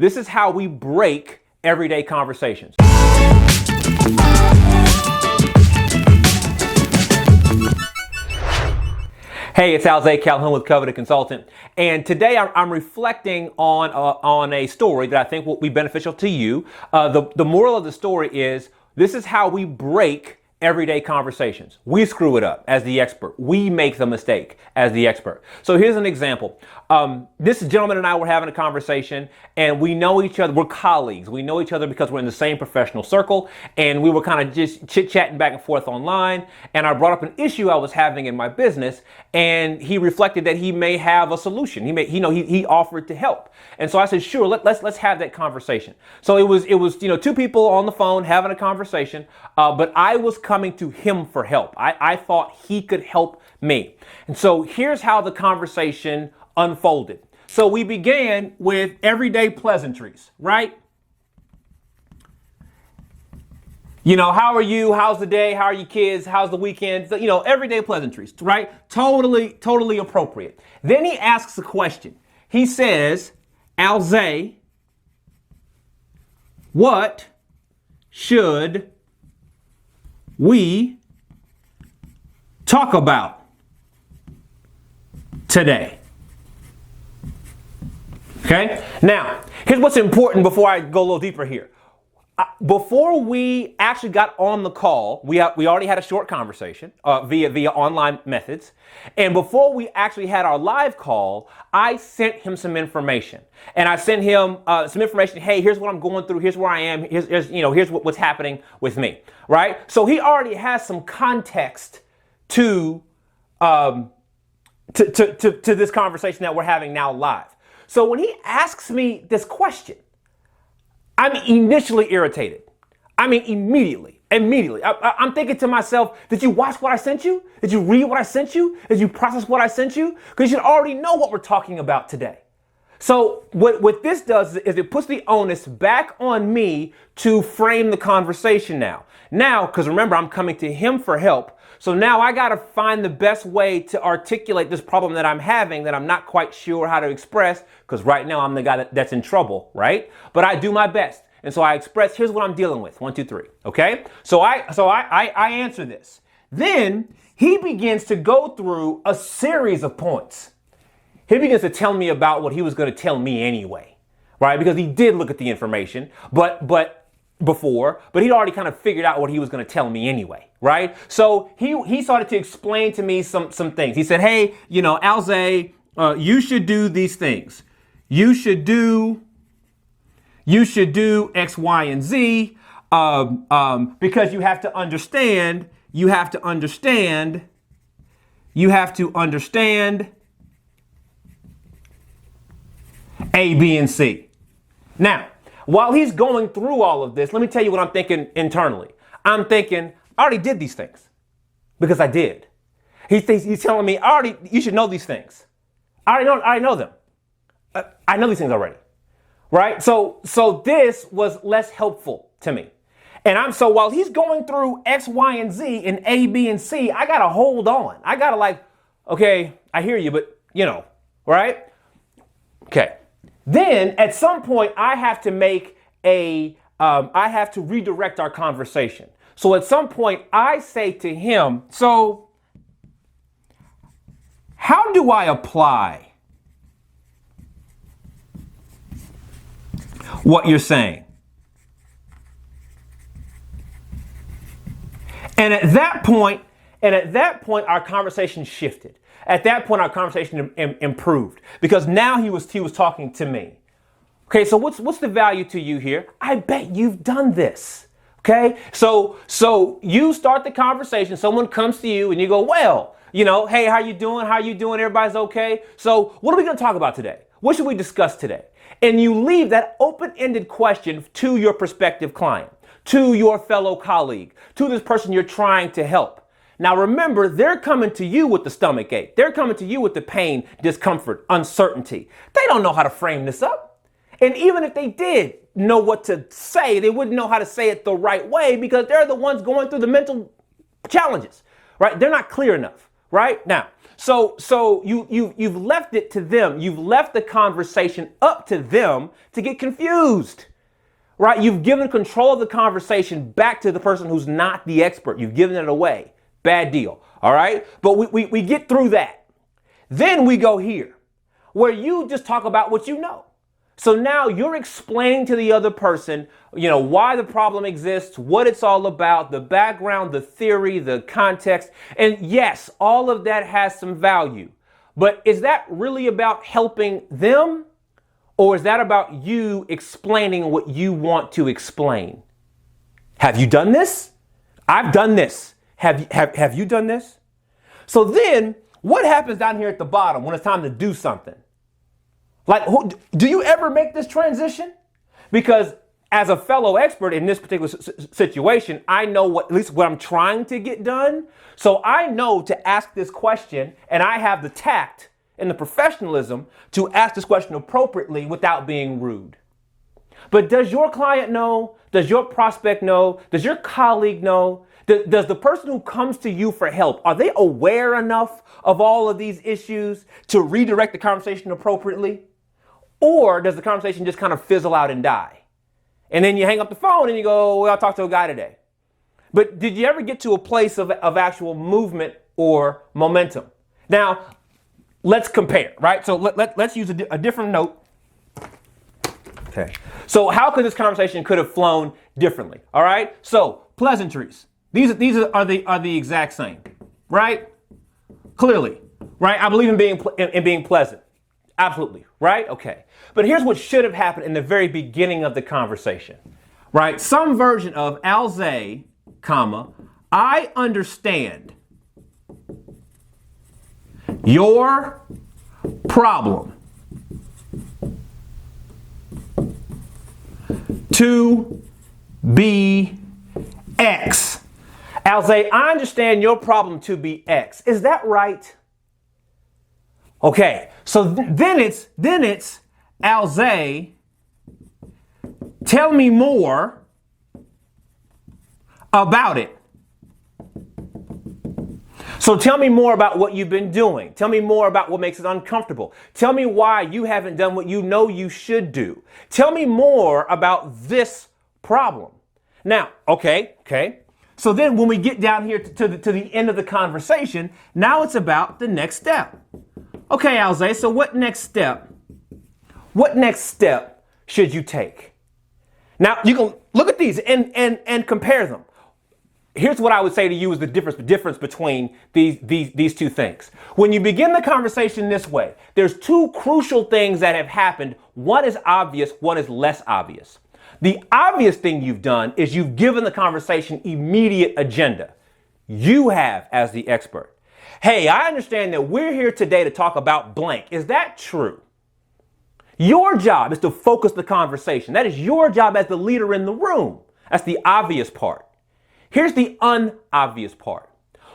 This is how we break everyday conversations. Hey, it's Alze Calhoun with Coveted Consultant, and today I'm reflecting on a story that I think will be beneficial to you. The moral of the story is this is how we break everyday conversations. We screw it up as the expert. We make the mistake as the expert. So here's an example. This gentleman and I were having a conversation, and we know each other. We're colleagues. We know each other because we're in the same professional circle, and we were kind of just chit-chatting back and forth online, and I brought up an issue I was having in my business, and he reflected that he may have a solution. He offered to help. And so I said, sure, let's have that conversation. So it was two people on the phone having a conversation, but I was coming to him for help. I thought he could help me. And so here's how the conversation unfolded. So we began with everyday pleasantries, right? How are you? How's the day? How are your kids? How's the weekend? Everyday pleasantries, right? Totally appropriate. Then he asks a question. He says, Alze, what should we talk about today? Okay? Now, here's what's important before I go a little deeper here. Before we actually got on the call, we already had a short conversation via online methods. And before we actually had our live call, I sent him some information. And I sent him some information. Hey, here's what I'm going through. Here's where I am. Here's what's happening with me. Right? So he already has some context to this conversation that we're having now live. So when he asks me this question, I'm initially irritated. Immediately. I'm thinking to myself, did you watch what I sent you? Did you read what I sent you? Did you process what I sent you? Because you already know what we're talking about today. So what this does is it puts the onus back on me to frame the conversation now. Now, because remember, I'm coming to him for help. So now I got to find the best way to articulate this problem that I'm having that I'm not quite sure how to express, because right now I'm the guy that's in trouble, right? But I do my best. And so I express, here's what I'm dealing with. 1, 2, 3. Okay? So I answer this. Then he begins to go through a series of points. He begins to tell me about what he was going to tell me anyway, right? Because he did look at the information, but he'd already kind of figured out what he was going to tell me anyway, right? So he started to explain to me some things. He said, hey, Alze, you should do these things. You should do X, Y, and Z, because you have to understand A, B, and C. Now, while he's going through all of this, let me tell you what I'm thinking internally. I'm thinking, I already did these things because I did. He's telling me, you should know these things. I already know them. I know these things already, right? So this was less helpful to me. And so while he's going through X, Y, and Z and A, B, and C, I got to hold on. I got to okay, I hear you, but right? Okay. Then at some point I have to I have to redirect our conversation. So at some point I say to him, so how do I apply what you're saying? And at that point, our conversation shifted. At that point, our conversation improved because now he was talking to me. Okay, so what's the value to you here? I bet you've done this. Okay, so you start the conversation. Someone comes to you and you go, well, hey, how you doing? How you doing? Everybody's okay. So what are we going to talk about today? What should we discuss today? And you leave that open-ended question to your prospective client, to your fellow colleague, to this person you're trying to help. Now remember, they're coming to you with the stomach ache. They're coming to you with the pain, discomfort, uncertainty. They don't know how to frame this up. And even if they did know what to say, they wouldn't know how to say it the right way because they're the ones going through the mental challenges, right? They're not clear enough. right? Now, so you've left it to them. You've left the conversation up to them to get confused, right? You've given control of the conversation back to the person who's not the expert. You've given it away. Bad deal, all right? But we get through that. Then we go here, where you just talk about what you know. So now you're explaining to the other person, why the problem exists, what it's all about, the background, the theory, the context. And yes, all of that has some value. But is that really about helping them? Or is that about you explaining what you want to explain? Have you done this? I've done this. Have you done this? So then what happens down here at the bottom when it's time to do something? Like, do you ever make this transition? Because as a fellow expert in this particular situation, I know at least what I'm trying to get done. So I know to ask this question, and I have the tact and the professionalism to ask this question appropriately without being rude. But does your client know? Does your prospect know? Does your colleague know? Does the person who comes to you for help, are they aware enough of all of these issues to redirect the conversation appropriately? Or does the conversation just kind of fizzle out and die? And then you hang up the phone and you go, well, I'll talk to a guy today. But did you ever get to a place of actual movement or momentum? Now, let's compare, right? So let's use a different note. Okay. So how could this conversation could have flown differently? All right. So pleasantries. These are the exact same, right? Clearly, right? I believe in being pleasant. Absolutely, right? Okay. But here's what should have happened in the very beginning of the conversation, right? Some version of Alze, I understand your problem to be X. Alze, I understand your problem to be X. Is that right? Okay, so then it's Alze, tell me more about it. So tell me more about what you've been doing. Tell me more about what makes it uncomfortable. Tell me why you haven't done what you know you should do. Tell me more about this problem. Now, okay. So then when we get down here to the end of the conversation, now it's about the next step. Okay, Alze, so what next step should you take? Now, you can look at these and compare them. Here's what I would say to you is the difference between these two things. When you begin the conversation this way, there's two crucial things that have happened. One is obvious, one is less obvious. The obvious thing you've done is you've given the conversation immediate agenda. You have as the expert. Hey, I understand that we're here today to talk about blank. Is that true? Your job is to focus the conversation. That is your job as the leader in the room. That's the obvious part. Here's the unobvious part.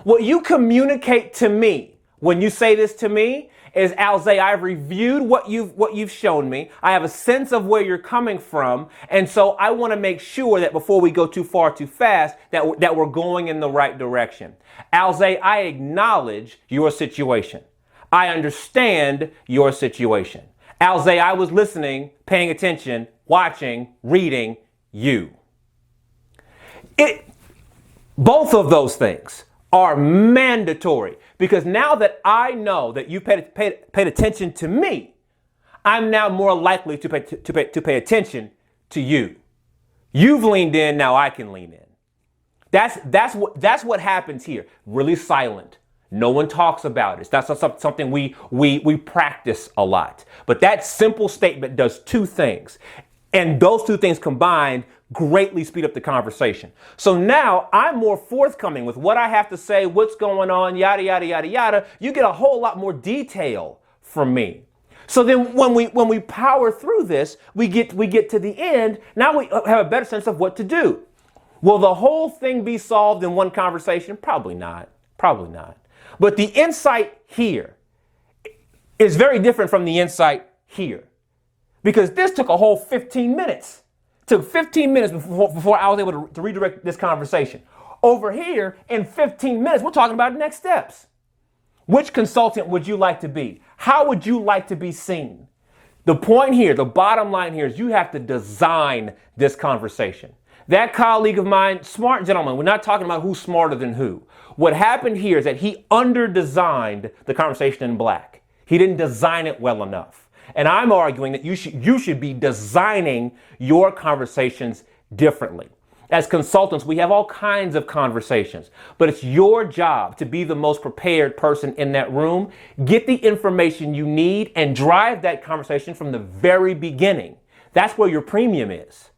What you communicate to me when you say this to me is, Alze, I've reviewed what you've shown me. I have a sense of where you're coming from. And so I want to make sure that before we go too far too fast, that we're going in the right direction. Alze, I acknowledge your situation. I understand your situation. Alze, I was listening, paying attention, watching, reading you. Both of those things are mandatory, because now that I know that you paid attention to me, I'm now more likely to pay attention to you. You've leaned in, now I can lean in. That's what happens here. Really silent. No one talks about it. That's something we practice a lot. But that simple statement does two things. And those two things combined greatly speed up the conversation. So now I'm more forthcoming with what I have to say, what's going on, yada, yada, yada, yada. You get a whole lot more detail from me. So then when we power through this, we get to the end. Now we have a better sense of what to do. Will the whole thing be solved in one conversation? Probably not. Probably not. But the insight here is very different from the insight here. Because this took a whole 15 minutes. It took 15 minutes before I was able to redirect this conversation. Over here, in 15 minutes, we're talking about next steps. Which consultant would you like to be? How would you like to be seen? The point here, the bottom line here is you have to design this conversation. That colleague of mine, smart gentleman, we're not talking about who's smarter than who. What happened here is that he under-designed the conversation in black. He didn't design it well enough. And I'm arguing that you should be designing your conversations differently. As consultants, we have all kinds of conversations, but it's your job to be the most prepared person in that room, get the information you need, and drive that conversation from the very beginning. That's where your premium is.